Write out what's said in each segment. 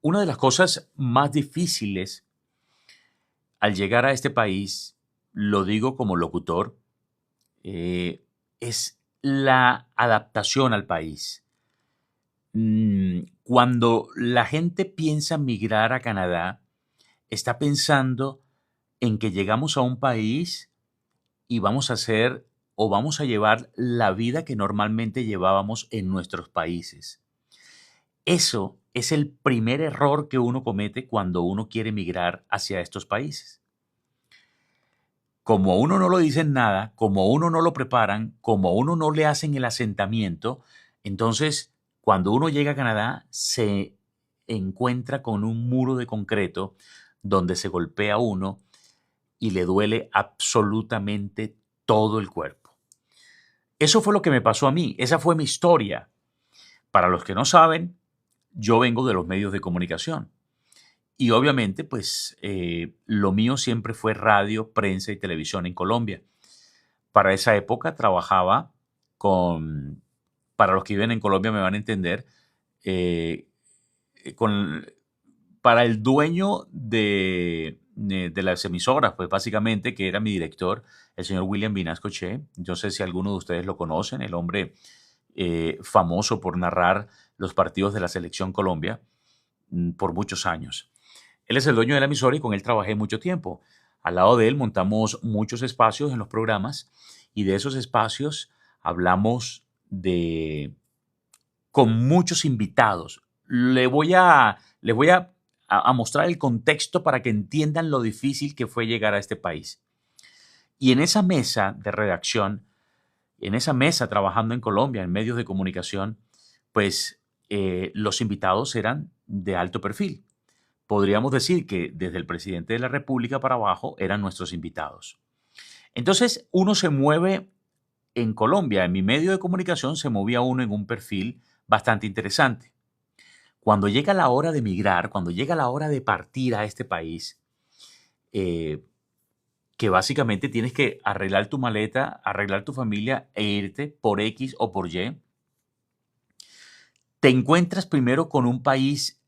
Una de las cosas más difíciles al llegar a este país, lo digo como locutor, es la adaptación al país. Cuando la gente piensa migrar a Canadá, está pensando en que llegamos a un país y vamos a hacer o vamos a llevar la vida que normalmente llevábamos en nuestros países. Eso es el primer error que uno comete cuando uno quiere migrar hacia estos países. Como a uno no lo dicen nada, como a uno no lo preparan, como a uno no le hacen el asentamiento, entonces cuando uno llega a Canadá se encuentra con un muro de concreto donde se golpea uno y le duele absolutamente todo el cuerpo. Eso fue lo que me pasó a mí, esa fue mi historia. Para los que no saben, yo vengo de los medios de comunicación. Y obviamente, pues lo mío siempre fue radio, prensa y televisión en Colombia. Para esa época trabajaba con, para los que viven en Colombia me van a entender, eh, con, para el dueño de las emisoras, pues básicamente, que era mi director, el señor William Vinascoche. Yo sé si alguno de ustedes lo conocen, el hombre famoso por narrar los partidos de la selección Colombia por muchos años. Él es el dueño de la emisora y con él trabajé mucho tiempo. Al lado de él montamos muchos espacios en los programas y de esos espacios hablamos de con muchos invitados. Les voy a mostrar el contexto para que entiendan lo difícil que fue llegar a este país. Y en esa mesa de redacción, en esa mesa trabajando en Colombia, en medios de comunicación, pues los invitados eran de alto perfil. Podríamos decir que desde el presidente de la República para abajo eran nuestros invitados. Entonces, uno se mueve en Colombia, en mi medio de comunicación, se movía uno en un perfil bastante interesante. Cuando llega la hora de emigrar, cuando llega la hora de partir a este país, eh, que básicamente tienes que arreglar tu maleta, arreglar tu familia e irte por X o por Y, te encuentras primero con un país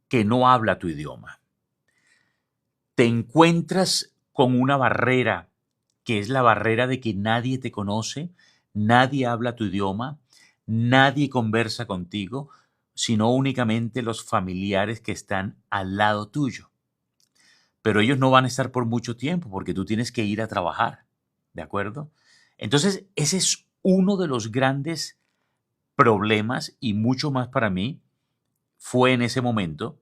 que no habla tu idioma. Te encuentras con una barrera, que es la barrera de que nadie te conoce, nadie habla tu idioma, nadie conversa contigo, sino únicamente los familiares que están al lado tuyo. Pero ellos no van a estar por mucho tiempo porque tú tienes que ir a trabajar, ¿de acuerdo? Entonces, ese es uno de los grandes problemas y mucho más para mí fue en ese momento,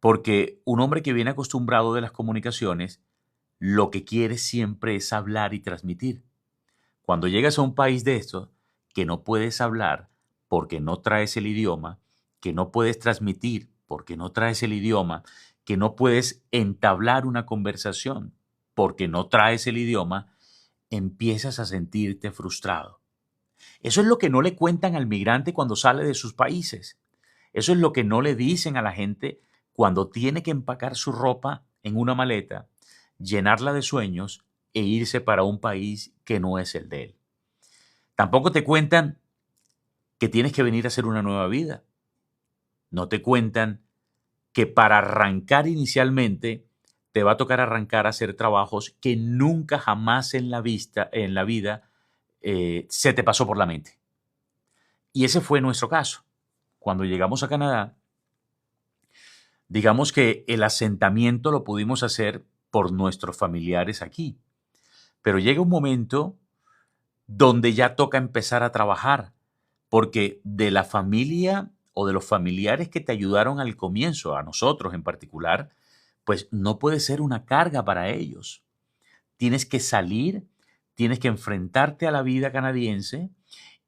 porque un hombre que viene acostumbrado de las comunicaciones, lo que quiere siempre es hablar y transmitir. Cuando llegas a un país de estos que no puedes hablar porque no traes el idioma, que no puedes transmitir porque no traes el idioma, que no puedes entablar una conversación porque no traes el idioma, empiezas a sentirte frustrado. Eso es lo que no le cuentan al migrante cuando sale de sus países. Eso es lo que no le dicen a la gente cuando tiene que empacar su ropa en una maleta, llenarla de sueños e irse para un país que no es el de él. Tampoco te cuentan que tienes que venir a hacer una nueva vida. No te cuentan que para arrancar inicialmente te va a tocar arrancar a hacer trabajos que nunca jamás en la vida se te pasó por la mente. Y ese fue nuestro caso. Cuando llegamos a Canadá, digamos que el asentamiento lo pudimos hacer por nuestros familiares aquí, pero llega un momento donde ya toca empezar a trabajar, porque de la familia o de los familiares que te ayudaron al comienzo, a nosotros en particular, pues no puede ser una carga para ellos. Tienes que salir, tienes que enfrentarte a la vida canadiense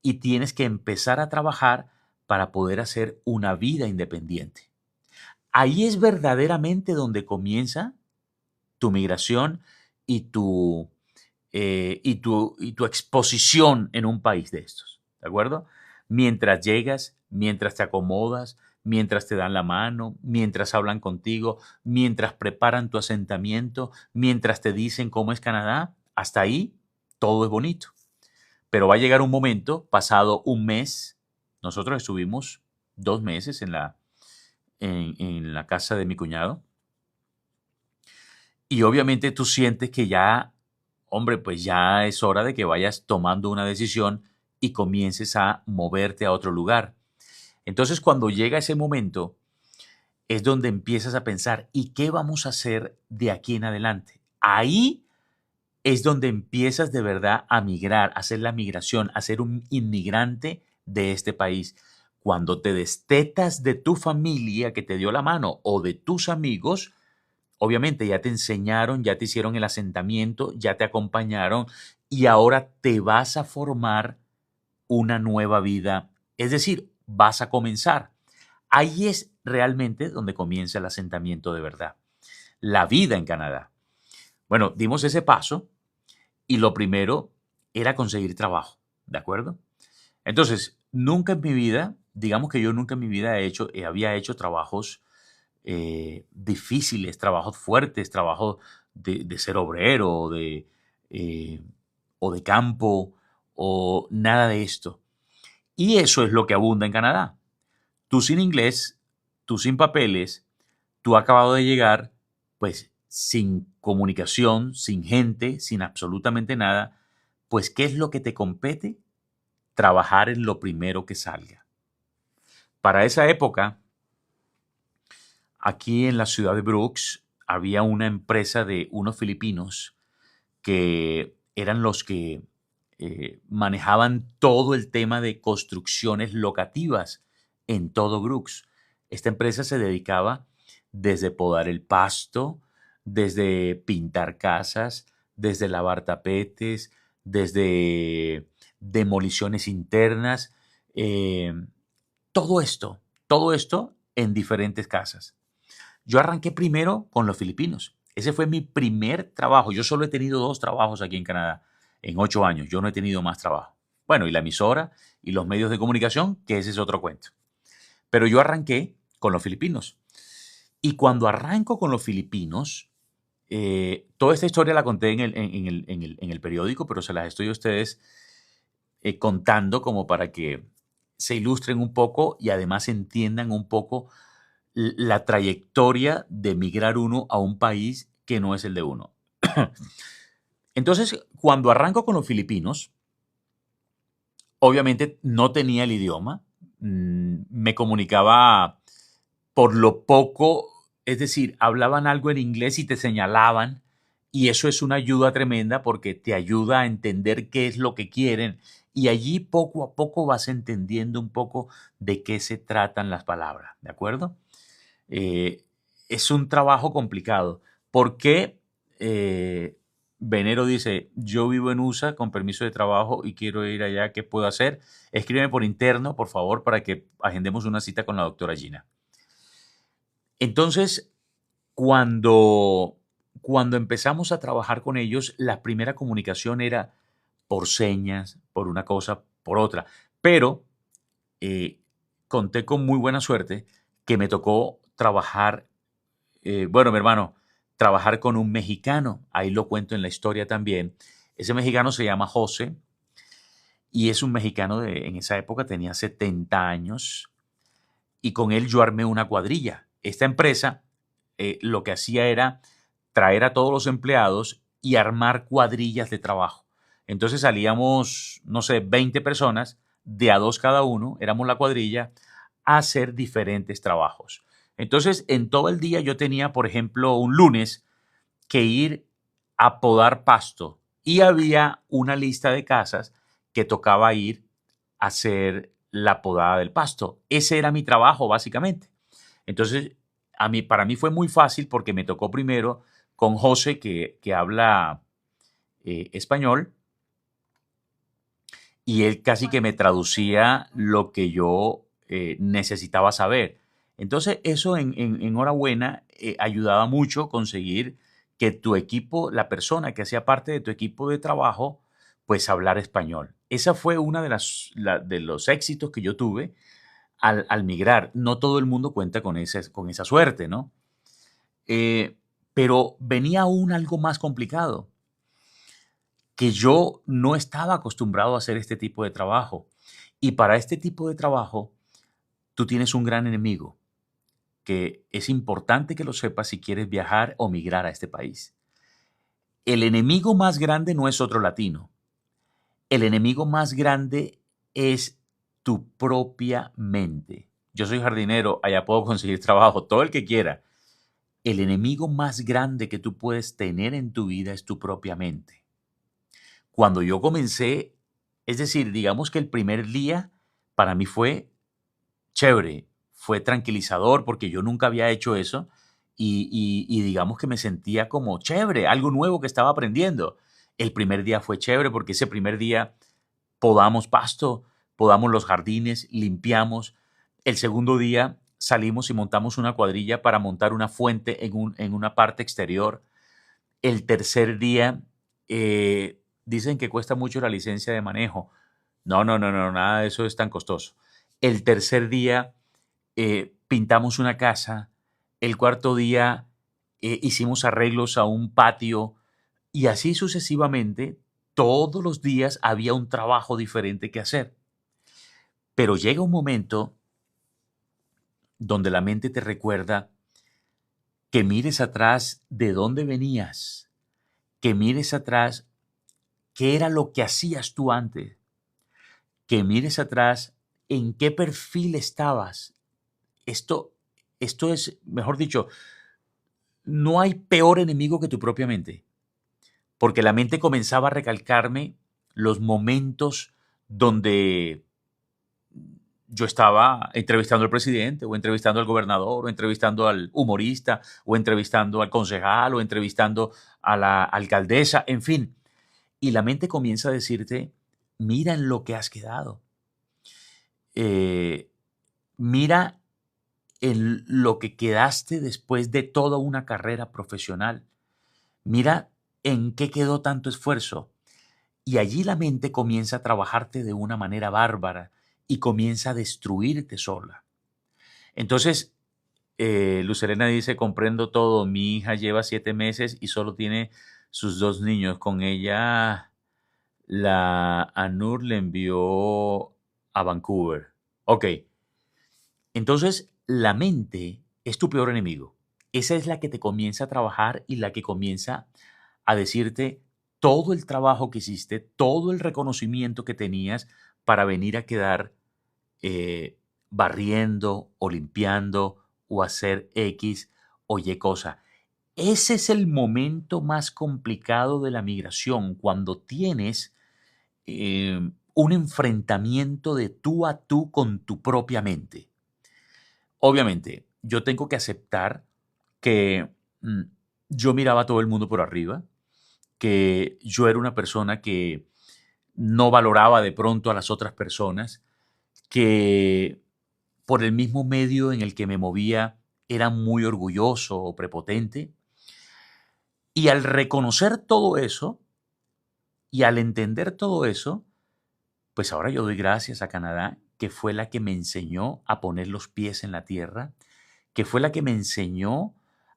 y tienes que empezar a trabajar para poder hacer una vida independiente. Ahí es verdaderamente donde comienza tu migración y y tu exposición en un país de estos, ¿de acuerdo? Mientras llegas, mientras te acomodas, mientras te dan la mano, mientras hablan contigo, mientras preparan tu asentamiento, mientras te dicen cómo es Canadá, hasta ahí todo es bonito. Pero va a llegar un momento, pasado un mes, nosotros estuvimos 2 meses en la casa de mi cuñado. Y obviamente tú sientes que ya, hombre, pues ya es hora de que vayas tomando una decisión y comiences a moverte a otro lugar. Entonces, cuando llega ese momento, es donde empiezas a pensar, ¿y qué vamos a hacer de aquí en adelante? Ahí es donde empiezas de verdad a migrar, a hacer la migración, a ser un inmigrante de este país. Cuando te destetas de tu familia que te dio la mano o de tus amigos, obviamente ya te enseñaron, ya te hicieron el asentamiento, ya te acompañaron y ahora te vas a formar una nueva vida. Es decir, vas a comenzar. Ahí es realmente donde comienza el asentamiento de verdad. La vida en Canadá. Bueno, dimos ese paso y lo primero era conseguir trabajo, ¿de acuerdo? Entonces, nunca en mi vida, digamos que yo nunca en mi vida había hecho trabajos difíciles, trabajos fuertes, trabajos de ser obrero eh, o de campo o nada de esto. Y eso es lo que abunda en Canadá. Tú sin inglés, tú sin papeles, tú acabado de llegar, pues sin comunicación, sin gente, sin absolutamente nada, pues ¿qué es lo que te compete? Trabajar en lo primero que salga. Para esa época, aquí en la ciudad de Brooks, había una empresa de unos filipinos que eran los que manejaban todo el tema de construcciones locativas en todo Brooks. Esta empresa se dedicaba desde podar el pasto, desde pintar casas, desde lavar tapetes, desde demoliciones internas, eh, todo esto en diferentes casas. Yo arranqué primero con los filipinos. Ese fue mi primer trabajo. Yo solo he tenido 2 trabajos aquí en Canadá en 8 años. Yo no he tenido más trabajo. Bueno, y la emisora y los medios de comunicación, que ese es otro cuento. Pero yo arranqué con los filipinos. Y cuando arranco con los filipinos, toda esta historia la conté en el periódico, pero se las estoy a ustedes contando como para que se ilustren un poco y además entiendan un poco la trayectoria de migrar uno a un país que no es el de uno. Entonces, cuando arranco con los filipinos, obviamente no tenía el idioma, me comunicaba por lo poco, es decir, hablaban algo en inglés y te señalaban, y eso es una ayuda tremenda porque te ayuda a entender qué es lo que quieren, y allí poco a poco vas entendiendo un poco de qué se tratan las palabras, ¿de acuerdo? Eh, es un trabajo complicado. ¿Por qué Venero dice, yo vivo en USA con permiso de trabajo y quiero ir allá, ¿qué puedo hacer? Escríbeme por interno, por favor, para que agendemos una cita con la doctora Gina. Entonces, cuando, cuando empezamos a trabajar con ellos, la primera comunicación era por señas, por una cosa, por otra. Pero eh, conté con muy buena suerte que me tocó trabajar, bueno, mi hermano, trabajar con un mexicano. Ahí lo cuento en la historia también. Ese mexicano se llama José y es un mexicano en esa época tenía 70 años y con él yo armé una cuadrilla. Esta empresa lo que hacía era traer a todos los empleados y armar cuadrillas de trabajo. Entonces salíamos, no sé, 20 personas, de a dos cada uno, éramos la cuadrilla, a hacer diferentes trabajos. Entonces, en todo el día yo tenía, por ejemplo, un lunes que ir a podar pasto y había una lista de casas que tocaba ir a hacer la podada del pasto. Ese era mi trabajo, básicamente. Entonces, para mí fue muy fácil porque me tocó primero con José, que habla español, y él casi que me traducía lo que yo necesitaba saber. Entonces, eso en enhorabuena ayudaba mucho a conseguir que tu equipo, la persona que hacía parte de tu equipo de trabajo, pues hablar español. Esa fue una de los éxitos que yo tuve al migrar. No todo el mundo cuenta con esa suerte, ¿no? Pero venía aún algo más complicado, que yo no estaba acostumbrado a hacer este tipo de trabajo. Y para este tipo de trabajo, tú tienes un gran enemigo, que es importante que lo sepas si quieres viajar o migrar a este país. El enemigo más grande no es otro latino. El enemigo más grande es tu propia mente. Yo soy jardinero, allá puedo conseguir trabajo, todo el que quiera. El enemigo más grande que tú puedes tener en tu vida es tu propia mente. Cuando yo comencé, es decir, digamos que el primer día para mí fue chévere, fue tranquilizador porque yo nunca había hecho eso y digamos que me sentía como chévere, algo nuevo que estaba aprendiendo. El primer día fue chévere porque ese primer día podamos pasto, podamos los jardines, limpiamos. El segundo día salimos y montamos una cuadrilla para montar una fuente en una parte exterior. El tercer día dicen que cuesta mucho la licencia de manejo. No, no, no, no, nada de eso es tan costoso. El tercer día pintamos una casa. El cuarto día hicimos arreglos a un patio y así sucesivamente. Todos los días había un trabajo diferente que hacer. Pero llega un momento donde la mente te recuerda que mires atrás de dónde venías, que mires atrás qué era lo que hacías tú antes, que mires atrás en qué perfil estabas. Esto, esto es, mejor dicho, no hay peor enemigo que tu propia mente, porque la mente comenzaba a recalcarme los momentos donde yo estaba entrevistando al presidente o entrevistando al gobernador o entrevistando al humorista o entrevistando al concejal o entrevistando a la alcaldesa, en fin. Y la mente comienza a decirte, mira en lo que has quedado. Eh, mira en lo que quedaste después de toda una carrera profesional. Mira en qué quedó tanto esfuerzo. Y allí la mente comienza a trabajarte de una manera bárbara y comienza a destruirte sola. Entonces, Lucerena dice, comprendo todo, mi hija lleva 7 meses y solo tiene sus 2 niños. Con ella, la ANUR le envió a Vancouver. Ok, entonces la mente es tu peor enemigo. Esa es la que te comienza a trabajar y la que comienza a decirte todo el trabajo que hiciste, todo el reconocimiento que tenías para venir a quedar barriendo o limpiando o hacer X o Y cosa. Ese es el momento más complicado de la migración, cuando tienes un enfrentamiento de tú a tú con tu propia mente. Obviamente, yo tengo que aceptar que yo miraba a todo el mundo por arriba, que yo era una persona que no valoraba de pronto a las otras personas, que por el mismo medio en el que me movía era muy orgulloso o prepotente. Y al reconocer todo eso y al entender todo eso, pues ahora yo doy gracias a Canadá, que fue la que me enseñó a poner los pies en la tierra, que fue la que me enseñó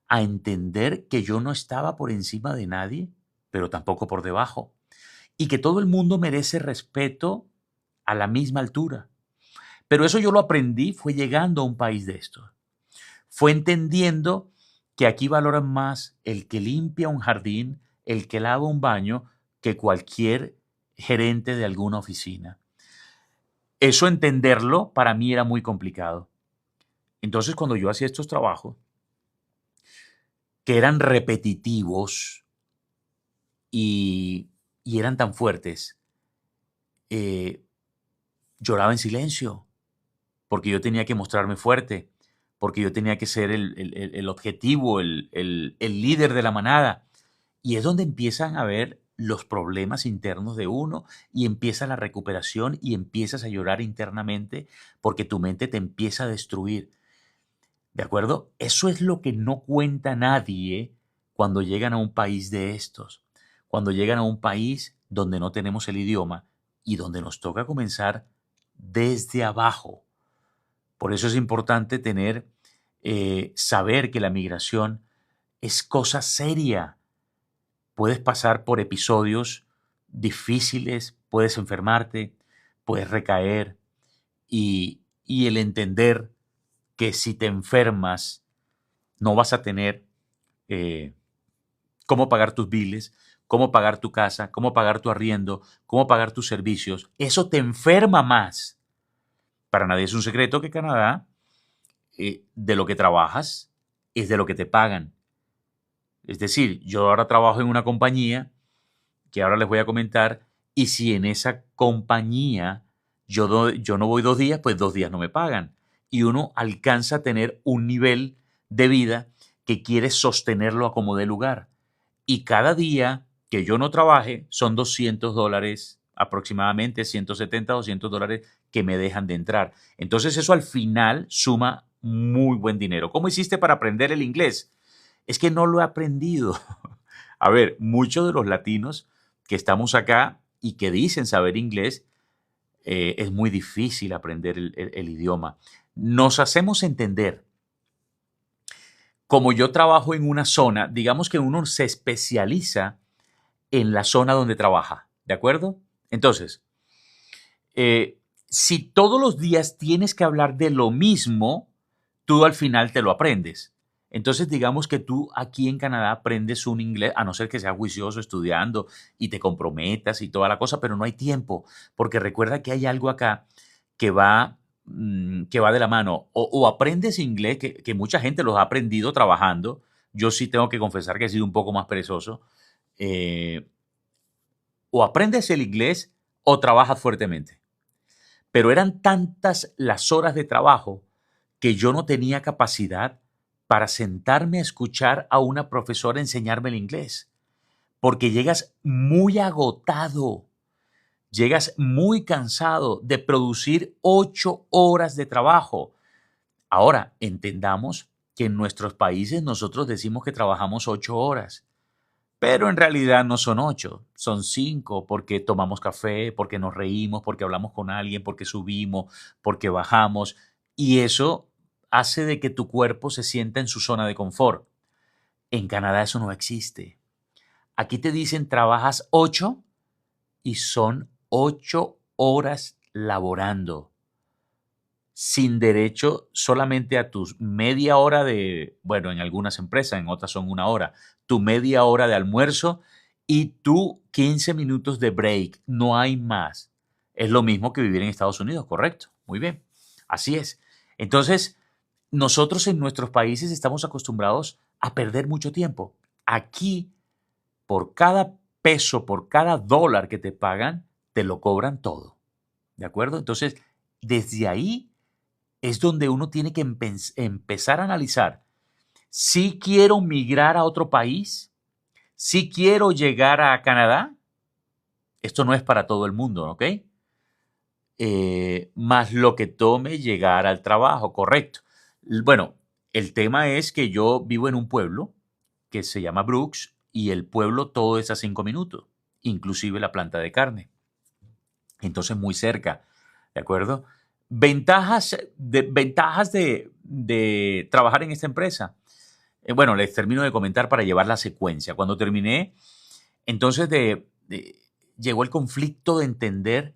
a entender que yo no estaba por encima de nadie, pero tampoco por debajo, y que todo el mundo merece respeto a la misma altura. Pero eso yo lo aprendí, fue llegando a un país de estos. Fue entendiendo que aquí valoran más el que limpia un jardín, el que lava un baño, que cualquier gerente de alguna oficina. Eso entenderlo para mí era muy complicado. Entonces, cuando yo hacía estos trabajos, que eran repetitivos y eran tan fuertes, eh, lloraba en silencio, porque yo tenía que mostrarme fuerte, porque yo tenía que ser el objetivo, el líder de la manada. Y es donde empiezan a ver los problemas internos de uno y empieza la recuperación y empiezas a llorar internamente porque tu mente te empieza a destruir. ¿De acuerdo? Eso es lo que no cuenta nadie cuando llegan a un país de estos, cuando llegan a un país donde no tenemos el idioma y donde nos toca comenzar desde abajo. Por eso es importante saber que la migración es cosa seria. Puedes pasar por episodios difíciles, puedes enfermarte, puedes recaer y el entender que si te enfermas no vas a tener cómo pagar tus biles, cómo pagar tu casa, cómo pagar tu arriendo, cómo pagar tus servicios. Eso te enferma más. Para nadie es un secreto que Canadá, de lo que trabajas, es de lo que te pagan. Es decir, yo ahora trabajo en una compañía que ahora les voy a comentar, y si en esa compañía yo no voy 2 días, pues 2 días no me pagan. Y uno alcanza a tener un nivel de vida que quiere sostenerlo a como dé lugar. Y cada día que yo no trabaje son $200, aproximadamente $170, $200 que me dejan de entrar. Entonces eso al final suma muy buen dinero. ¿Cómo hiciste para aprender el inglés? Es que no lo he aprendido. A ver, muchos de los latinos que estamos acá y que dicen saber inglés, es muy difícil aprender el idioma. Nos hacemos entender. Como yo trabajo en una zona, digamos que uno se especializa en la zona donde trabaja, ¿de acuerdo? Entonces, si todos los días tienes que hablar de lo mismo, tú al final te lo aprendes. Entonces, digamos que tú aquí en Canadá aprendes un inglés, a no ser que seas juicioso estudiando y te comprometas y toda la cosa, pero no hay tiempo, porque recuerda que hay algo acá que va de la mano. O aprendes inglés, que mucha gente los ha aprendido trabajando. Yo sí tengo que confesar que he sido un poco más perezoso. Eh, o aprendes el inglés o trabajas fuertemente. Pero eran tantas las horas de trabajo que yo no tenía capacidad para sentarme a escuchar a una profesora enseñarme el inglés, porque llegas muy agotado, llegas muy cansado de producir 8 horas de trabajo. Ahora, entendamos que en nuestros países nosotros decimos que trabajamos 8 horas. Pero en realidad no son 8, son 5, porque tomamos café, porque nos reímos, porque hablamos con alguien, porque subimos, porque bajamos. Y eso hace de que tu cuerpo se sienta en su zona de confort. En Canadá eso no existe. Aquí te dicen trabajas 8 y son 8 horas laborando, sin derecho solamente a tus media hora de, bueno, en algunas empresas, en otras son 1 hora, tu media hora de almuerzo y tu 15 minutos de break. No hay más. Es lo mismo que vivir en Estados Unidos, correcto. Muy bien. Así es. Entonces, nosotros en nuestros países estamos acostumbrados a perder mucho tiempo. Aquí, por cada peso, por cada dólar que te pagan, te lo cobran todo. ¿De acuerdo? Entonces, desde ahí es donde uno tiene que empezar a analizar si quiero migrar a otro país, si quiero llegar a Canadá. Esto no es para todo el mundo, ¿ok? Más lo que tome llegar al trabajo, correcto. Bueno, el tema es que yo vivo en un pueblo que se llama Brooks y el pueblo todo es a 5 minutos, inclusive la planta de carne. Entonces muy cerca, ¿de acuerdo? Ventajas de trabajar en esta empresa. Bueno, les termino de comentar para llevar la secuencia. Cuando terminé, entonces llegó el conflicto de entender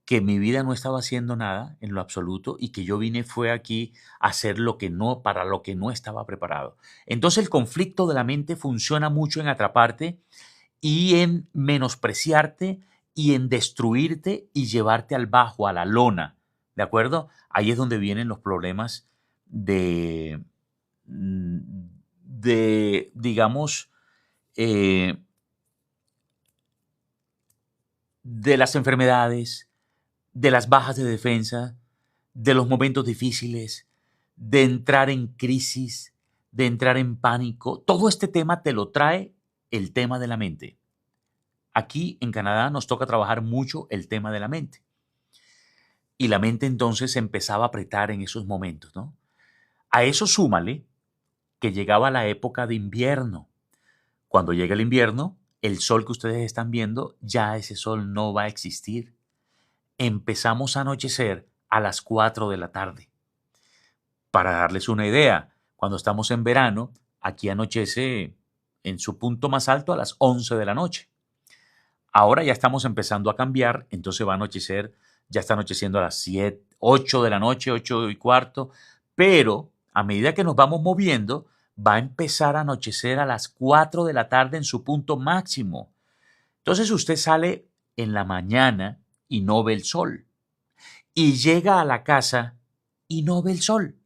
que mi vida no estaba haciendo nada en lo absoluto y que yo vine fue aquí a hacer lo que no, para lo que no estaba preparado. Entonces el conflicto de la mente funciona mucho en atraparte y en menospreciarte y en destruirte y llevarte al bajo, a la lona, ¿de acuerdo? Ahí es donde vienen los problemas de, mm, digamos, eh, de las enfermedades, de las bajas de defensa, de los momentos difíciles, de entrar en crisis, de entrar en pánico. Todo este tema te lo trae el tema de la mente. Aquí en Canadá nos toca trabajar mucho el tema de la mente. Y la mente entonces empezaba a apretar en esos momentos, ¿no? A eso súmale que llegaba la época de invierno. Cuando llega el invierno, el sol que ustedes están viendo, ya ese sol no va a existir. Empezamos a anochecer a las 4 de la tarde. Para darles una idea, cuando estamos en verano, aquí anochece en su punto más alto a las 11 de la noche. Ahora ya estamos empezando a cambiar, entonces va a anochecer, ya está anocheciendo a las 7, 8 de la noche, 8:15, Pero a medida que nos vamos moviendo, va a empezar a anochecer a las 4 de la tarde en su punto máximo. Entonces usted sale en la mañana y no ve el sol. Y llega a la casa y no ve el sol.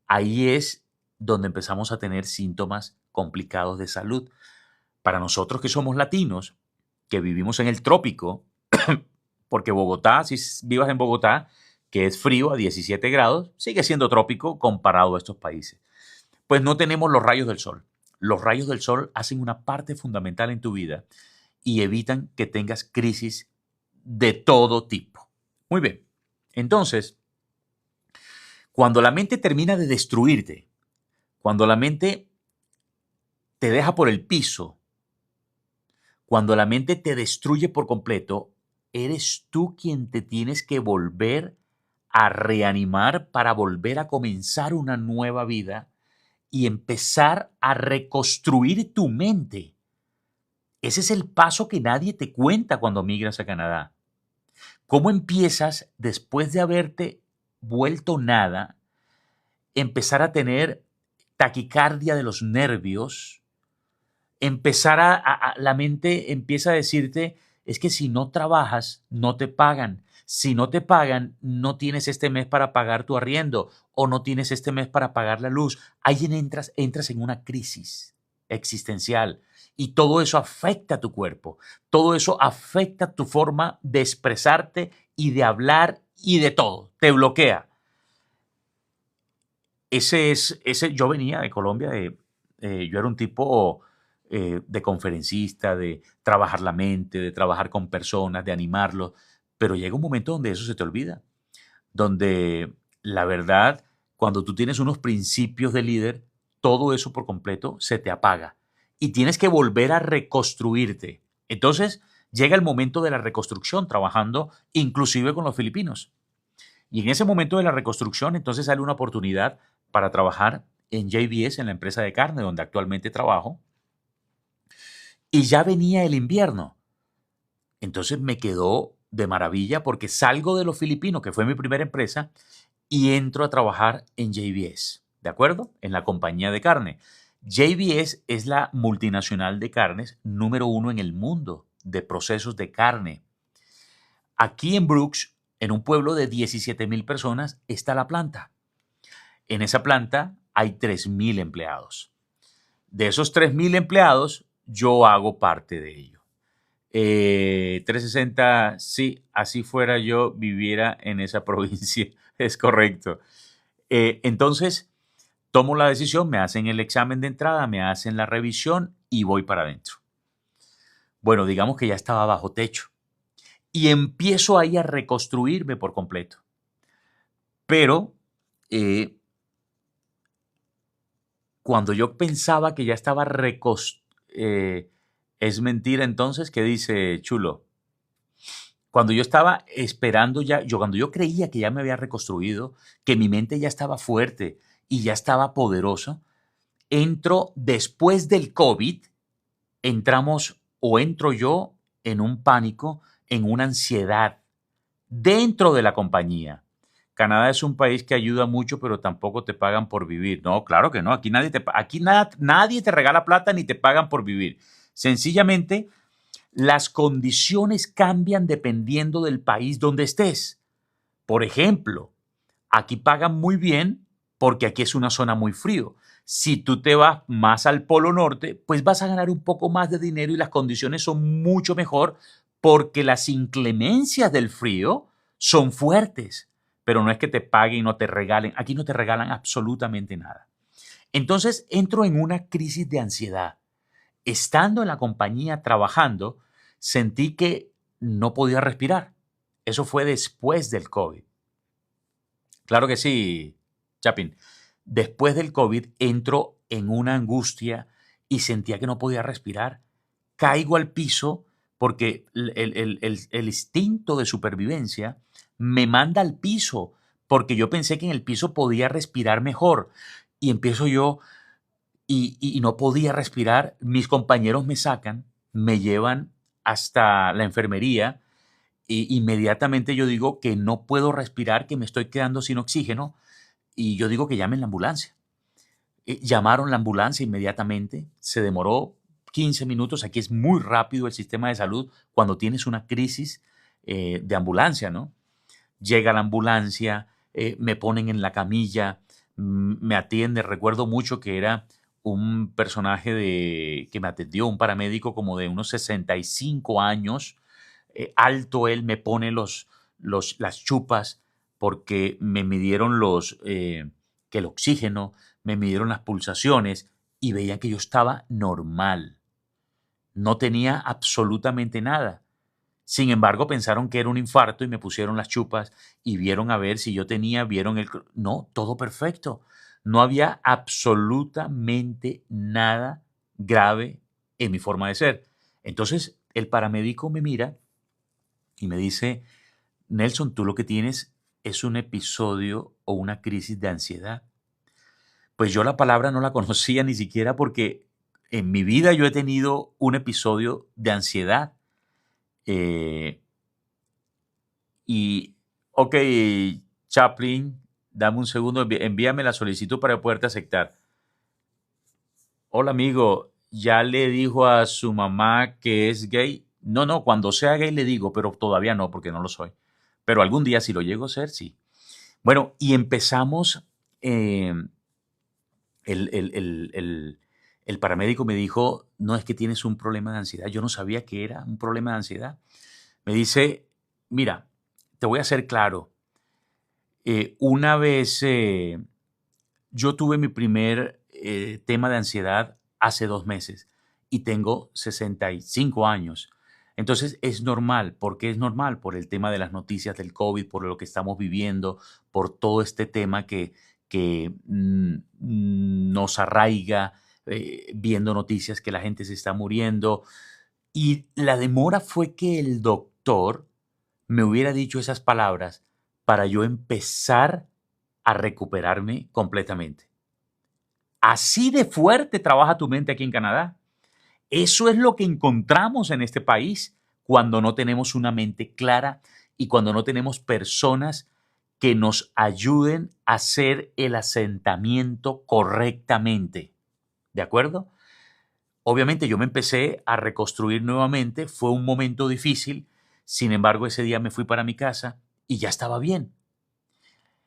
Ahí es donde empezamos a tener síntomas complicados de salud. Para nosotros que somos latinos, que vivimos en el trópico, porque Bogotá, si vivas en Bogotá, que es frío a 17 grados, sigue siendo trópico comparado a estos países. Pues no tenemos los rayos del sol. Los rayos del sol hacen una parte fundamental en tu vida y evitan que tengas crisis de todo tipo. Muy bien. Entonces, cuando la mente termina de destruirte, cuando la mente te deja por el piso, cuando la mente te destruye por completo, eres tú quien te tienes que volver a reanimar para volver a comenzar una nueva vida y empezar a reconstruir tu mente. Ese es el paso que nadie te cuenta cuando migras a Canadá. ¿Cómo empiezas, después de haberte vuelto nada, empezar a tener taquicardia de los nervios? Empezar la mente empieza a decirte, es que si no trabajas, no te pagan. Si no te pagan, no tienes este mes para pagar tu arriendo o no tienes este mes para pagar la luz. Ahí entras en una crisis existencial y todo eso afecta a tu cuerpo. Todo eso afecta tu forma de expresarte y de hablar y de todo. Te bloquea. Yo venía de Colombia, yo era un tipo de conferencista, de trabajar la mente, de trabajar con personas, de animarlos, pero llega un momento donde eso se te olvida, donde la verdad, cuando tú tienes unos principios de líder, todo eso por completo se te apaga y tienes que volver a reconstruirte. Entonces llega el momento de la reconstrucción, trabajando inclusive con los filipinos. Y en ese momento de la reconstrucción, entonces sale una oportunidad para trabajar en JBS, en la empresa de carne donde actualmente trabajo, y ya venía el invierno. Entonces me quedó de maravilla porque salgo de los filipinos, que fue mi primera empresa, y entro a trabajar en JBS, ¿de acuerdo? En la compañía de carne. JBS es la multinacional de carnes número 1 en el mundo de procesos de carne. Aquí en Brooks, en un pueblo de 17,000 personas, está la planta. En esa planta hay 3,000 empleados. De esos 3,000 empleados, yo hago parte de ello. 360, sí, así fuera yo viviera en esa provincia, es correcto. Entonces, tomo la decisión, me hacen el examen de entrada, me hacen la revisión y voy para adentro. Bueno, digamos que ya estaba bajo techo y empiezo ahí a reconstruirme por completo. Pero cuando yo pensaba que ya estaba es mentira entonces que dice Chulo. Cuando yo estaba esperando ya, cuando yo creía que ya me había reconstruido, que mi mente ya estaba fuerte y ya estaba poderosa, entro después del COVID, entro yo en un pánico, en una ansiedad dentro de la compañía. Canadá es un país que ayuda mucho, pero tampoco te pagan por vivir. No, claro que no. Aquí nadie te regala plata ni te pagan por vivir. Sencillamente, las condiciones cambian dependiendo del país donde estés. Por ejemplo, aquí pagan muy bien porque aquí es una zona muy frío. Si tú te vas más al Polo Norte, pues vas a ganar un poco más de dinero y las condiciones son mucho mejor porque las inclemencias del frío son fuertes. Pero no es que te paguen y no te regalen. Aquí no te regalan absolutamente nada. Entonces entro en una crisis de ansiedad. Estando en la compañía trabajando, sentí que no podía respirar. Eso fue después del COVID. Claro que sí, Chapin. Después del COVID entro en una angustia y sentía que no podía respirar. Caigo al piso porque el instinto de supervivencia me manda al piso porque yo pensé que en el piso podía respirar mejor. Y empiezo yo y no podía respirar. Mis compañeros me sacan, me llevan hasta la enfermería e inmediatamente yo digo que no puedo respirar, que me estoy quedando sin oxígeno y yo digo que llamen la ambulancia. Llamaron la ambulancia inmediatamente, se demoró 15 minutos, aquí es muy rápido el sistema de salud cuando tienes una crisis de ambulancia, ¿no? Llega la ambulancia, me ponen en la camilla, me atiende. Recuerdo mucho que era un personaje que me atendió, un paramédico como de unos 65 años, alto él, me pone las chupas porque me midieron que el oxígeno, me midieron las pulsaciones y veían que yo estaba normal. No tenía absolutamente nada. Sin embargo, pensaron que era un infarto y me pusieron las chupas y vieron a ver si yo tenía, No, todo perfecto. No había absolutamente nada grave en mi forma de ser. Entonces, el paramédico me mira y me dice, Nelson, tú lo que tienes es un episodio o una crisis de ansiedad. Pues yo la palabra no la conocía ni siquiera porque en mi vida yo he tenido un episodio de ansiedad. Eh, Y, ok, Chaplin, dame un segundo, envíame la solicitud para poderte aceptar. Hola amigo, ¿ya le dijo a su mamá que es gay? No, no, cuando sea gay le digo, pero todavía no, porque no lo soy. Pero algún día si lo llego a ser, sí. Bueno, y empezamos, eh, el paramédico me dijo, no es que tienes un problema de ansiedad. Yo no sabía que era un problema de ansiedad. Me dice, mira, te voy a ser claro. Una vez yo tuve mi primer tema de ansiedad hace 2 meses y tengo 65 años. Entonces es normal. ¿Por qué es normal? Por el tema de las noticias del COVID, por lo que estamos viviendo, por todo este tema que nos arraiga, viendo noticias que la gente se está muriendo. Y la demora fue que el doctor me hubiera dicho esas palabras para yo empezar a recuperarme completamente. Así de fuerte trabaja tu mente aquí en Canadá. Eso es lo que encontramos en este país cuando no tenemos una mente clara y cuando no tenemos personas que nos ayuden a hacer el asentamiento correctamente. ¿De acuerdo? Obviamente yo me empecé a reconstruir nuevamente, fue un momento difícil, sin embargo ese día me fui para mi casa y ya estaba bien.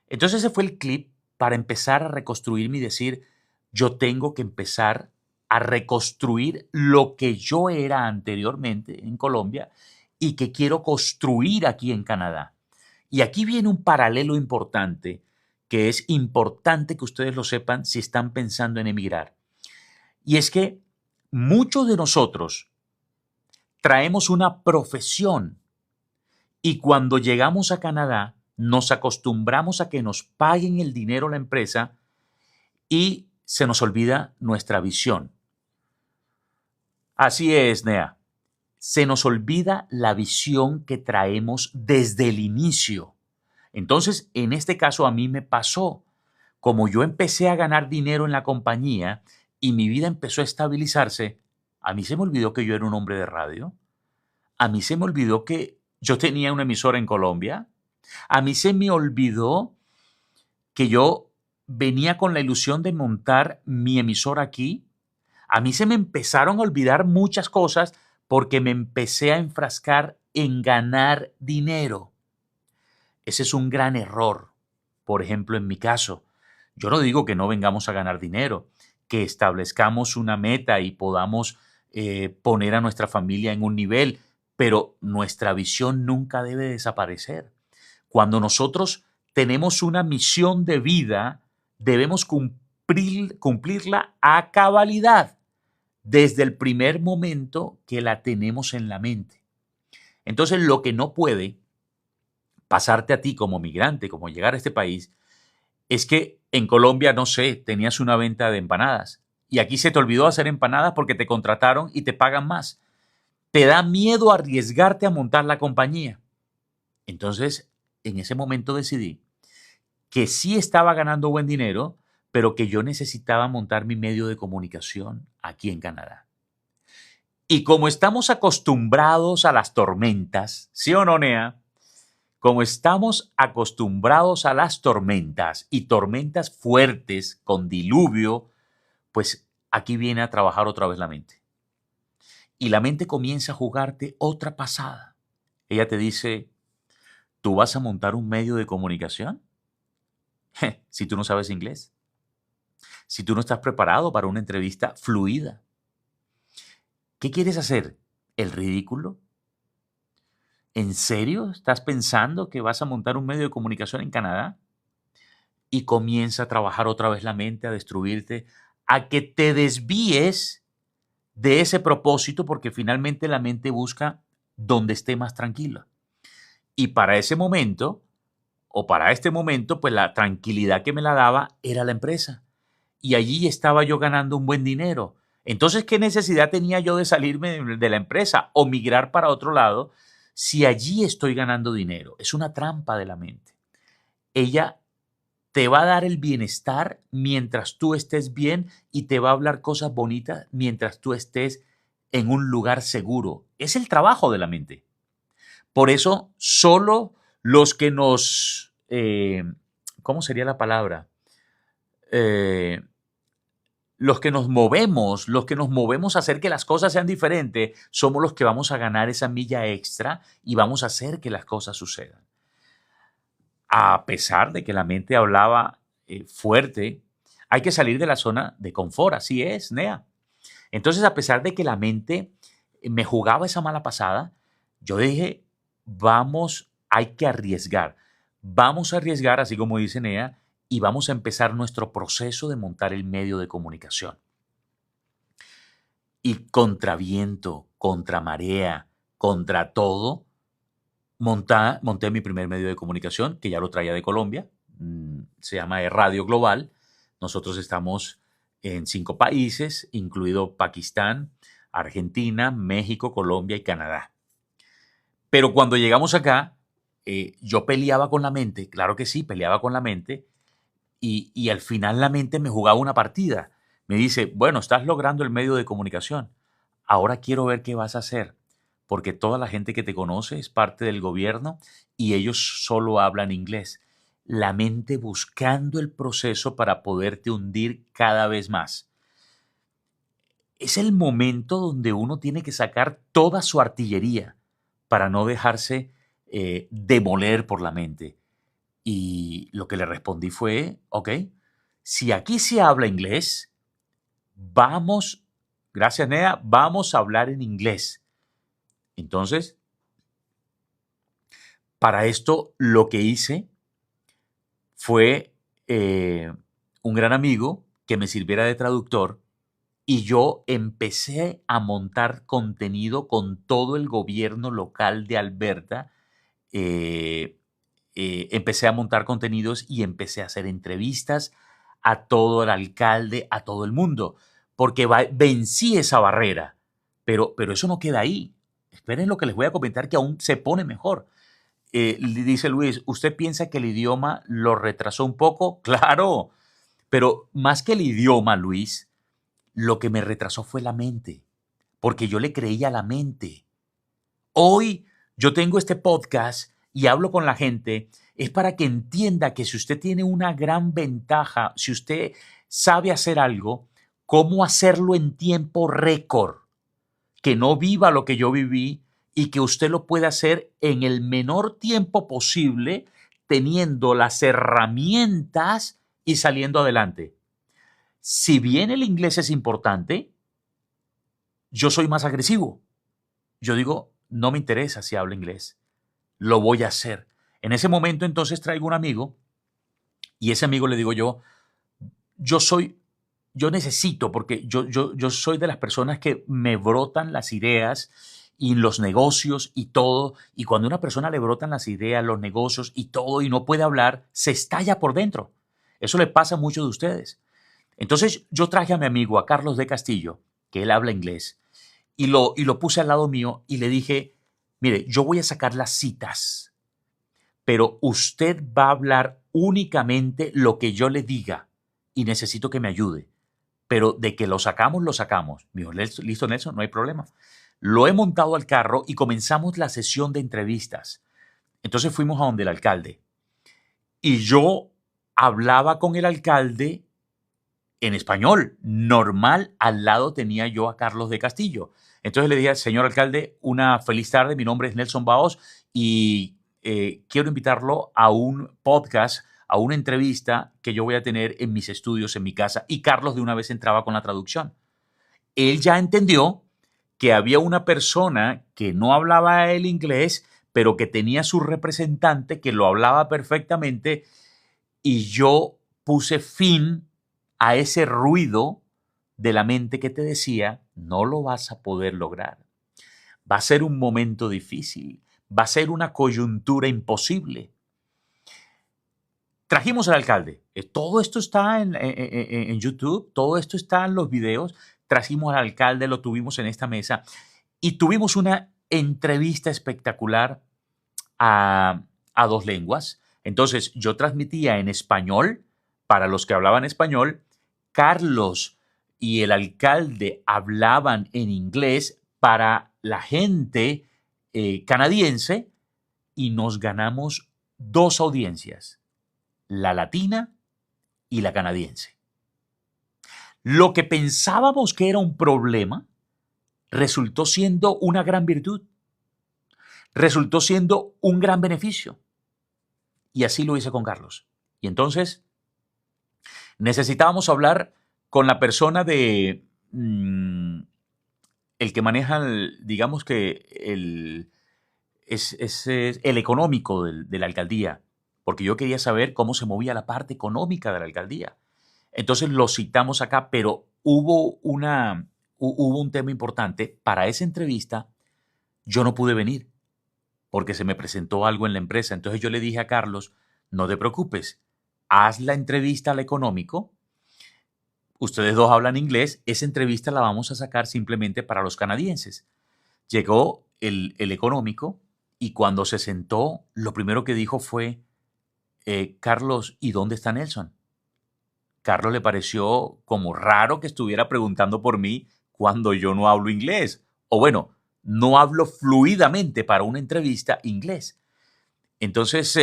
Entonces ese fue el clip para empezar a reconstruirme y decir, yo tengo que empezar a reconstruir lo que yo era anteriormente en Colombia y que quiero construir aquí en Canadá. Y aquí viene un paralelo importante que es importante que ustedes lo sepan si están pensando en emigrar. Y es que muchos de nosotros traemos una profesión y cuando llegamos a Canadá nos acostumbramos a que nos paguen el dinero la empresa y se nos olvida nuestra visión. Así es, Nea. Se nos olvida la visión que traemos desde el inicio. Entonces, en este caso a mí me pasó. Como yo empecé a ganar dinero en la compañía y mi vida empezó a estabilizarse, a mí se me olvidó que yo era un hombre de radio. A mí se me olvidó que yo tenía una emisora en Colombia. A mí se me olvidó que yo venía con la ilusión de montar mi emisora aquí. A mí se me empezaron a olvidar muchas cosas porque me empecé a enfrascar en ganar dinero. Ese es un gran error. Por ejemplo, en mi caso, yo no digo que no vengamos a ganar dinero, que establezcamos una meta y podamos poner a nuestra familia en un nivel, pero nuestra visión nunca debe desaparecer. Cuando nosotros tenemos una misión de vida, debemos cumplirla a cabalidad desde el primer momento que la tenemos en la mente. Entonces, lo que no puede pasarte a ti como migrante, como llegar a este país, es que en Colombia, no sé, tenías una venta de empanadas y aquí se te olvidó hacer empanadas porque te contrataron y te pagan más. Te da miedo arriesgarte a montar la compañía. Entonces, en ese momento decidí que sí estaba ganando buen dinero, pero que yo necesitaba montar mi medio de comunicación aquí en Canadá. Y como estamos acostumbrados a las tormentas, ¿sí o no, Nea? como estamos acostumbrados a las tormentas y tormentas fuertes con diluvio, pues aquí viene a trabajar otra vez la mente. Y la mente comienza a jugarte otra pasada. Ella te dice, ¿tú vas a montar un medio de comunicación? Si tú no sabes inglés, si tú no estás preparado para una entrevista fluida, ¿qué quieres hacer? ¿El ridículo? ¿En serio estás pensando que vas a montar un medio de comunicación en Canadá? Y comienza a trabajar otra vez la mente, a destruirte, a que te desvíes de ese propósito, porque finalmente la mente busca donde esté más tranquila. Y para ese momento, o para este momento, pues la tranquilidad que me la daba era la empresa. Y allí estaba yo ganando un buen dinero. Entonces, ¿qué necesidad tenía yo de salirme de la empresa o migrar para otro lado si allí estoy ganando dinero? Es una trampa de la mente. Ella te va a dar el bienestar mientras tú estés bien y te va a hablar cosas bonitas mientras tú estés en un lugar seguro. Es el trabajo de la mente. Por eso, solo los que nos, ¿cómo sería la palabra? Eh, los que nos movemos a hacer que las cosas sean diferentes, somos los que vamos a ganar esa milla extra y vamos a hacer que las cosas sucedan. A pesar de que la mente hablaba fuerte, hay que salir de la zona de confort, así es, Nea. Entonces, a pesar de que la mente me jugaba esa mala pasada, yo dije, hay que arriesgar. Vamos a arriesgar, así como dice Nea, y vamos a empezar nuestro proceso de montar el medio de comunicación. Y contra viento, contra marea, contra todo, monté mi primer medio de comunicación, que ya lo traía de Colombia, se llama Radio Global. Nosotros estamos en 5 países, incluido Pakistán, Argentina, México, Colombia y Canadá. Pero cuando llegamos acá, yo peleaba con la mente, claro que sí, peleaba con la mente, y al final la mente me jugaba una partida. Me dice, bueno, estás logrando el medio de comunicación, ahora quiero ver qué vas a hacer, porque toda la gente que te conoce es parte del gobierno y ellos solo hablan inglés. La mente buscando el proceso para poderte hundir cada vez más. Es el momento donde uno tiene que sacar toda su artillería para no dejarse demoler por la mente. Y lo que le respondí fue, ok, si aquí se habla inglés, vamos, gracias Nea, vamos a hablar en inglés. Entonces, para esto lo que hice fue un gran amigo que me sirviera de traductor y yo empecé a montar contenido con todo el gobierno local de Alberta. eh, Empecé a montar contenidos y empecé a hacer entrevistas a todo el alcalde, a todo el mundo, porque vencí esa barrera. Pero eso no queda ahí. Esperen lo que les voy a comentar que aún se pone mejor. Dice Luis, ¿usted piensa que el idioma lo retrasó un poco? Claro, pero más que el idioma, Luis, lo que me retrasó fue la mente, porque yo le creía a la mente. Hoy yo tengo este podcast y hablo con la gente, es para que entienda que si usted tiene una gran ventaja, si usted sabe hacer algo, cómo hacerlo en tiempo récord, que no viva lo que yo viví y que usted lo pueda hacer en el menor tiempo posible, teniendo las herramientas y saliendo adelante. Si bien el inglés es importante, yo soy más agresivo. Yo digo, no me interesa si hablo inglés, lo voy a hacer. En ese momento entonces traigo un amigo y ese amigo le digo yo soy, yo necesito, porque yo soy de las personas que me brotan las ideas y los negocios y todo, y cuando a una persona le brotan las ideas, los negocios y todo y no puede hablar, se estalla por dentro. Eso le pasa a muchos de ustedes. Entonces yo traje a mi amigo, a Carlos de Castillo, que él habla inglés, y lo puse al lado mío y le dije, mire, yo voy a sacar las citas, pero usted va a hablar únicamente lo que yo le diga y necesito que me ayude. Pero de que lo sacamos, lo sacamos. Me dijo, listo, Nelson, no hay problema. Lo he montado al carro y comenzamos la sesión de entrevistas. Entonces fuimos a donde el alcalde y yo hablaba con el alcalde en español, normal. Al lado tenía yo a Carlos de Castillo. Entonces le dije, señor alcalde, una feliz tarde, mi nombre es Nelson Baos y quiero invitarlo a un podcast, a una entrevista que yo voy a tener en mis estudios, en mi casa. Y Carlos de una vez entraba con la traducción. Él ya entendió que había una persona que no hablaba el inglés, pero que tenía su representante que lo hablaba perfectamente, y yo puse fin a ese ruido de la mente que te decía, no lo vas a poder lograr. Va a ser un momento difícil, va a ser una coyuntura imposible. Trajimos al alcalde. Todo esto está en YouTube, todo esto está en los videos. Trajimos al alcalde, lo tuvimos en esta mesa y tuvimos una entrevista espectacular a, a dos lenguas. Entonces yo transmitía en español para los que hablaban español. Carlos y el alcalde hablaban en inglés para la gente canadiense y nos ganamos dos audiencias, la latina y la canadiense. Lo que pensábamos que era un problema resultó siendo una gran virtud, resultó siendo un gran beneficio. Y así lo hice con Carlos. Y entonces necesitábamos hablar con la persona de el que maneja, digamos que es el económico de la alcaldía, porque yo quería saber cómo se movía la parte económica de la alcaldía. Entonces lo citamos acá, pero hubo un tema importante. Para esa entrevista yo no pude venir porque se me presentó algo en la empresa. Entonces yo le dije a Carlos, no te preocupes, haz la entrevista al económico. Ustedes dos hablan inglés, esa entrevista la vamos a sacar simplemente para los canadienses. Llegó el económico y cuando se sentó, lo primero que dijo fue, Carlos, ¿y dónde está Nelson? Carlos le pareció como raro que estuviera preguntando por mí cuando yo no hablo inglés. O bueno, no hablo fluidamente para una entrevista inglés. Entonces,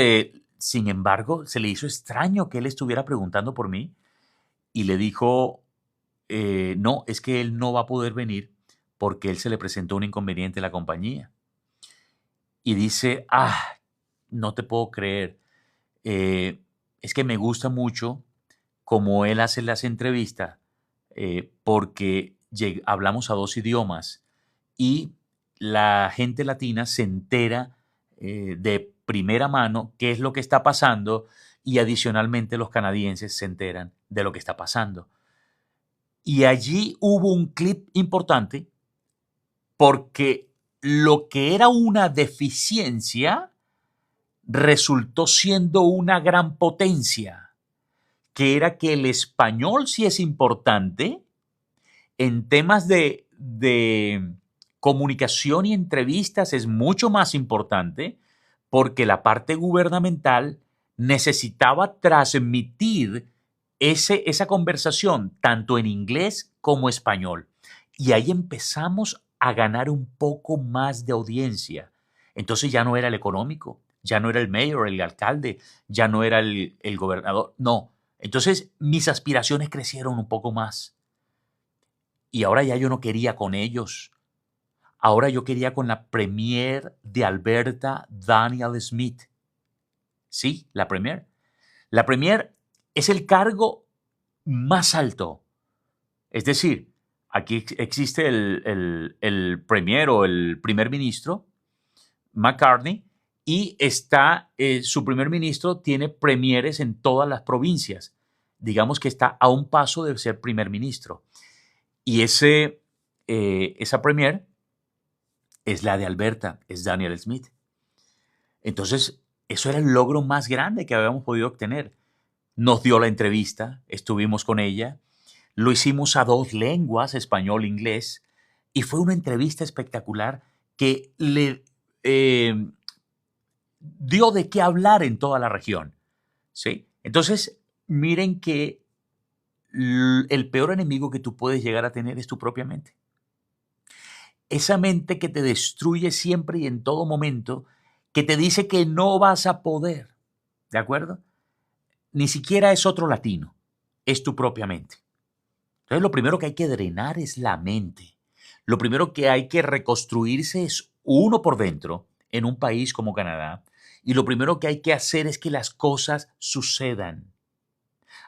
sin embargo, se le hizo extraño que él estuviera preguntando por mí y le dijo, no, es que él no va a poder venir porque él se le presentó un inconveniente en la compañía. Y dice, no te puedo creer, es que me gusta mucho cómo él hace las entrevistas, porque hablamos a dos idiomas y la gente latina se entera de primera mano qué es lo que está pasando y adicionalmente los canadienses se enteran de lo que está pasando. Y allí hubo un clip importante porque lo que era una deficiencia resultó siendo una gran potencia, que era que el español sí es importante en temas de comunicación y entrevistas, es mucho más importante porque la parte gubernamental necesitaba transmitir esa conversación tanto en inglés como español. Y ahí empezamos a ganar un poco más de audiencia. Entonces ya no era el económico, ya no era el mayor, el alcalde, ya no era el gobernador, no. Entonces mis aspiraciones crecieron un poco más. Y ahora ya yo no quería con ellos. Ahora yo quería con la premier de Alberta, Danielle Smith. Sí, la premier. La premier es el cargo más alto. Es decir, aquí existe el premier o el primer ministro, McCartney, y está su primer ministro tiene premieres en todas las provincias. Digamos que está a un paso de ser primer ministro. Y esa premier es la de Alberta, es Danielle Smith. Entonces, eso era el logro más grande que habíamos podido obtener. Nos dio la entrevista, estuvimos con ella, lo hicimos a dos lenguas, español e inglés, y fue una entrevista espectacular que le dio de qué hablar en toda la región. ¿Sí? Entonces, miren que el peor enemigo que tú puedes llegar a tener es tu propia mente. Esa mente que te destruye siempre y en todo momento, que te dice que no vas a poder, ¿de acuerdo? Ni siquiera es otro latino, es tu propia mente. Entonces, lo primero que hay que drenar es la mente. Lo primero que hay que reconstruirse es uno por dentro en un país como Canadá. Y lo primero que hay que hacer es que las cosas sucedan.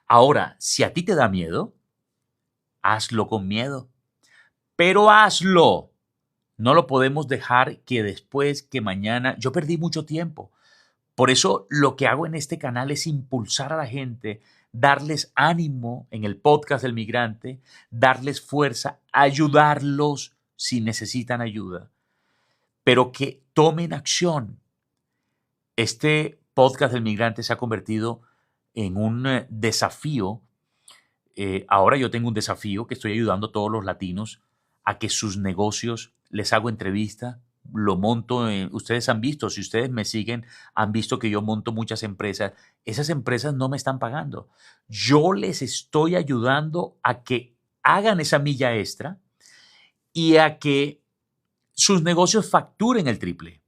Ahora, si a ti te da miedo, hazlo con miedo, pero hazlo. No lo podemos dejar que después, que mañana. Yo perdí mucho tiempo. Por eso lo que hago en este canal es impulsar a la gente, darles ánimo en el podcast del migrante, darles fuerza, ayudarlos si necesitan ayuda, pero que tomen acción. Este podcast del migrante se ha convertido en un desafío. Ahora yo tengo un desafío que estoy ayudando a todos los latinos a que sus negocios, les hago entrevista, lo monto, ustedes han visto, si ustedes me siguen, han visto que yo monto muchas empresas. Esas empresas no me están pagando. Yo les estoy ayudando a que hagan esa milla extra y a que sus negocios facturen el triple.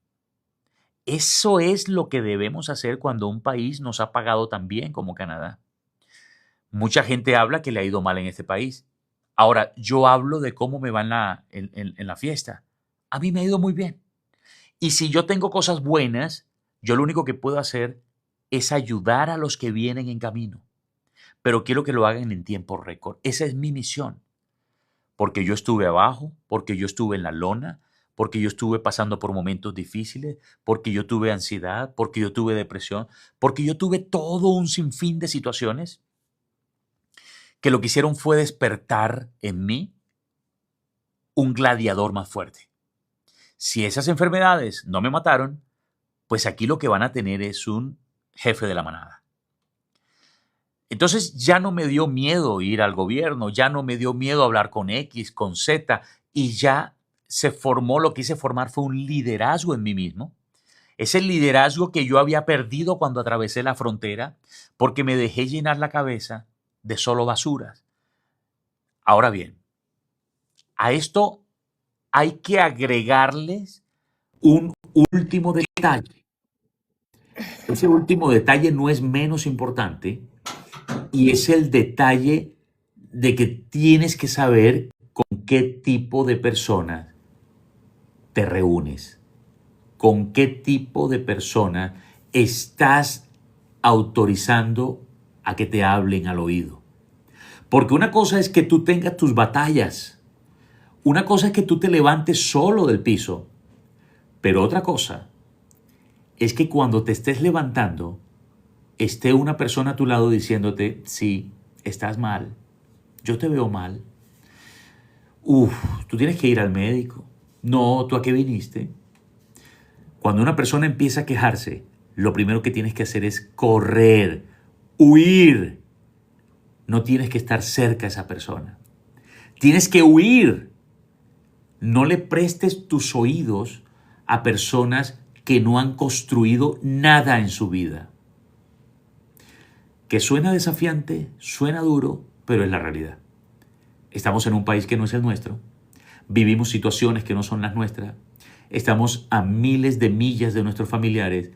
Eso es lo que debemos hacer cuando un país nos ha pagado tan bien como Canadá. Mucha gente habla que le ha ido mal en este país. Ahora, yo hablo de cómo me va en la fiesta. A mí me ha ido muy bien. Y si yo tengo cosas buenas, yo lo único que puedo hacer es ayudar a los que vienen en camino. Pero quiero que lo hagan en tiempo récord. Esa es mi misión. Porque yo estuve abajo, porque yo estuve en la lona, porque yo estuve pasando por momentos difíciles, porque yo tuve ansiedad, porque yo tuve depresión, porque yo tuve todo un sinfín de situaciones que lo que hicieron fue despertar en mí un gladiador más fuerte. Si esas enfermedades no me mataron, pues aquí lo que van a tener es un jefe de la manada. Entonces ya no me dio miedo ir al gobierno, ya no me dio miedo hablar con X, con Z, y ya se formó, lo que hice formar fue un liderazgo en mí mismo. Es el liderazgo que yo había perdido cuando atravesé la frontera porque me dejé llenar la cabeza de solo basuras. Ahora bien, a esto hay que agregarles un último detalle. Ese último detalle no es menos importante y es el detalle de que tienes que saber con qué tipo de personas te reúnes, con qué tipo de personas estás autorizando a que te hablen al oído. Porque una cosa es que tú tengas tus batallas, una cosa es que tú te levantes solo del piso, pero otra cosa es que cuando te estés levantando, esté una persona a tu lado diciéndote, sí, estás mal, yo te veo mal. Tú tienes que ir al médico. No, ¿tú a qué viniste? Cuando una persona empieza a quejarse, lo primero que tienes que hacer es correr, huir. No tienes que estar cerca a esa persona. Tienes que huir. No le prestes tus oídos a personas que no han construido nada en su vida. Que suena desafiante, suena duro, pero es la realidad. Estamos en un país que no es el nuestro. Vivimos situaciones que no son las nuestras. Estamos a miles de millas de nuestros familiares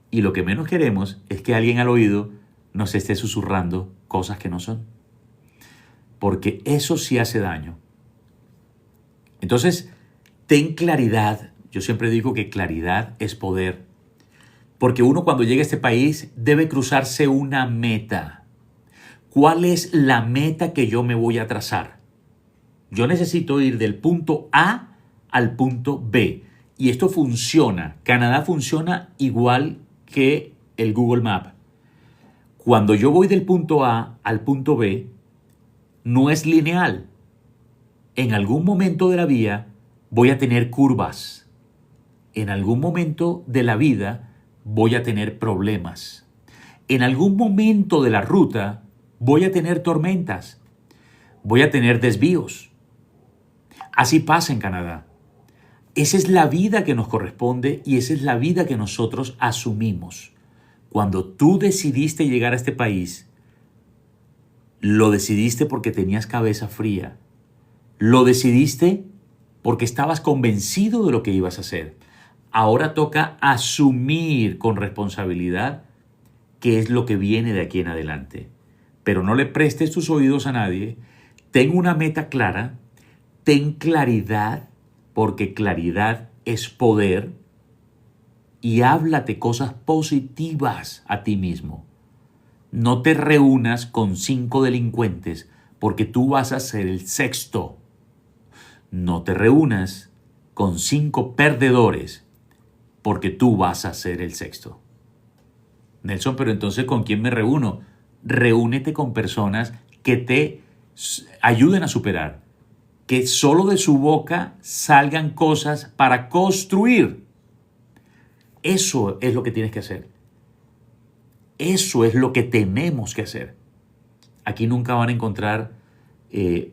y lo que menos queremos es que alguien al oído nos esté susurrando cosas que no son. Porque eso sí hace daño. Entonces, ten claridad. Yo siempre digo que claridad es poder. Porque uno cuando llega a este país debe cruzarse una meta. ¿Cuál es la meta que yo me voy a trazar? Yo necesito ir del punto A al punto B. Y esto funciona. Canadá funciona igual que el Google Maps. Cuando yo voy del punto A al punto B, no es lineal. En algún momento de la vía voy a tener curvas. En algún momento de la vida voy a tener problemas. En algún momento de la ruta voy a tener tormentas. Voy a tener desvíos. Así pasa en Canadá. Esa es la vida que nos corresponde y esa es la vida que nosotros asumimos. Cuando tú decidiste llegar a este país, lo decidiste porque tenías cabeza fría. Lo decidiste porque estabas convencido de lo que ibas a hacer. Ahora toca asumir con responsabilidad qué es lo que viene de aquí en adelante. Pero no le prestes tus oídos a nadie. Ten una meta clara. Ten claridad, porque claridad es poder. Y háblate cosas positivas a ti mismo. No te reúnas con 5 delincuentes porque tú vas a ser el sexto. No te reúnas con 5 perdedores porque tú vas a ser el sexto. Nelson, pero entonces ¿con quién me reúno? Reúnete con personas que te ayuden a superar, que solo de su boca salgan cosas para construir. Eso es lo que tienes que hacer. Eso es lo que tenemos que hacer. Aquí nunca van a encontrar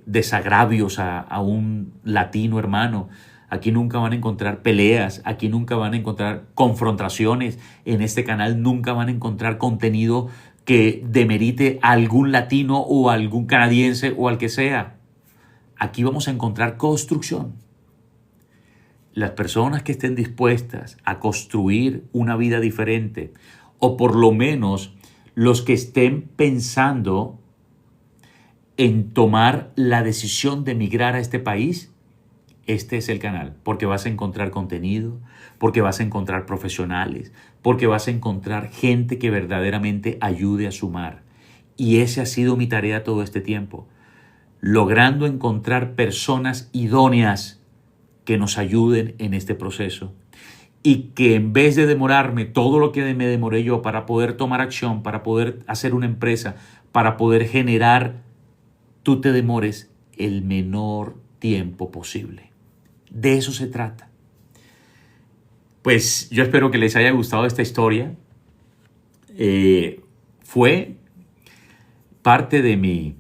desagravios a un latino hermano. Aquí nunca van a encontrar peleas. Aquí nunca van a encontrar confrontaciones. En este canal nunca van a encontrar contenido que demerite a algún latino o a algún canadiense o al que sea. Aquí vamos a encontrar construcción. Las personas que estén dispuestas a construir una vida diferente, o por lo menos los que estén pensando en tomar la decisión de emigrar a este país, este es el canal, porque vas a encontrar contenido, porque vas a encontrar profesionales, porque vas a encontrar gente que verdaderamente ayude a sumar. Y esa ha sido mi tarea todo este tiempo, logrando encontrar personas idóneas que nos ayuden en este proceso y que en vez de demorarme todo lo que me demoré yo para poder tomar acción, para poder hacer una empresa, para poder generar, tú te demores el menor tiempo posible. De eso se trata. Pues yo espero que les haya gustado esta historia. Fue parte de mi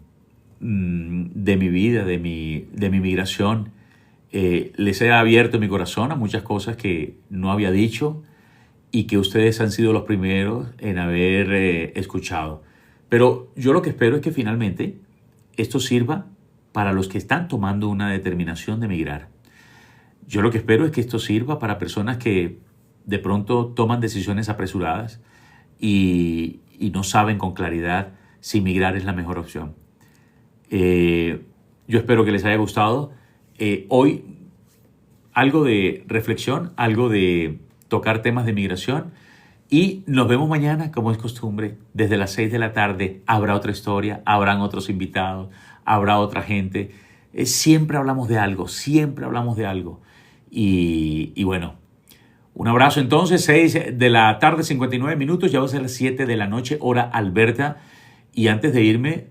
vida, de mi migración. Les he abierto mi corazón a muchas cosas que no había dicho y que ustedes han sido los primeros en haber escuchado. Pero yo lo que espero es que finalmente esto sirva para los que están tomando una determinación de emigrar. Yo lo que espero es que esto sirva para personas que de pronto toman decisiones apresuradas y no saben con claridad si emigrar es la mejor opción. Yo espero que les haya gustado. Hoy algo de reflexión, algo de tocar temas de migración y nos vemos mañana como es costumbre. Desde las 6 de la tarde habrá otra historia, habrán otros invitados, habrá otra gente. Siempre hablamos de algo, y bueno, un abrazo entonces, 6 de la tarde, 59 minutos, ya va a ser las 7 de la noche, hora Alberta. Y antes de irme,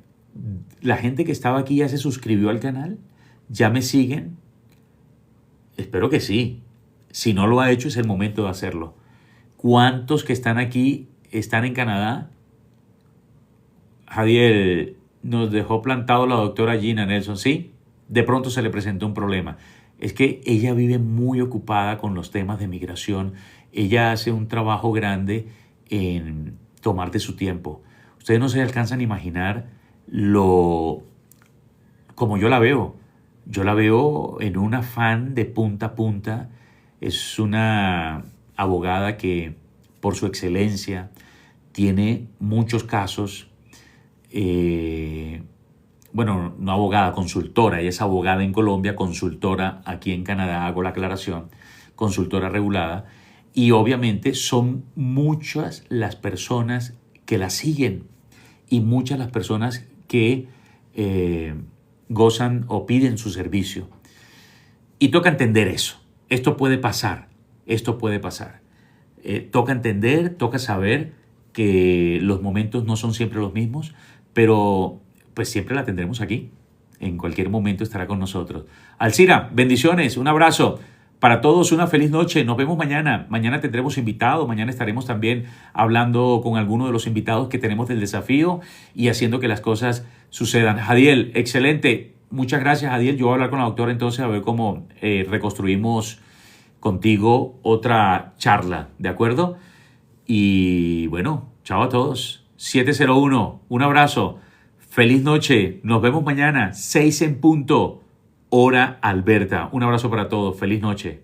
la gente que estaba aquí ya se suscribió al canal. ¿Ya me siguen? Espero que sí. Si no lo ha hecho, es el momento de hacerlo. ¿Cuántos que están aquí están en Canadá? Javier, nos dejó plantado la doctora Gina Nelson. Sí, de pronto se le presentó un problema. Es que ella vive muy ocupada con los temas de migración. Ella hace un trabajo grande en tomar de su tiempo. Ustedes no se alcanzan a imaginar como yo la veo. Yo la veo en un afán de punta a punta. Es una abogada que, por su excelencia, tiene muchos casos. Bueno, no abogada, consultora. Ella es abogada en Colombia, consultora aquí en Canadá, hago la aclaración, consultora regulada. Y obviamente son muchas las personas que la siguen y muchas las personas que gozan o piden su servicio. Y toca entender eso. Esto puede pasar. Toca entender, toca saber que los momentos no son siempre los mismos, pero pues siempre la tendremos aquí. En cualquier momento estará con nosotros. Alcira, bendiciones, un abrazo. Para todos una feliz noche. Nos vemos mañana. Mañana tendremos invitados. Mañana estaremos también hablando con algunos de los invitados que tenemos del desafío y haciendo que las cosas sucedan. Jadiel, excelente. Muchas gracias, Jadiel. Yo voy a hablar con la doctora entonces a ver cómo reconstruimos contigo otra charla. ¿De acuerdo? Y bueno, chao a todos. 701. Un abrazo. Feliz noche. Nos vemos mañana. 6 en punto. Hora Alberta. Un abrazo para todos. Feliz noche.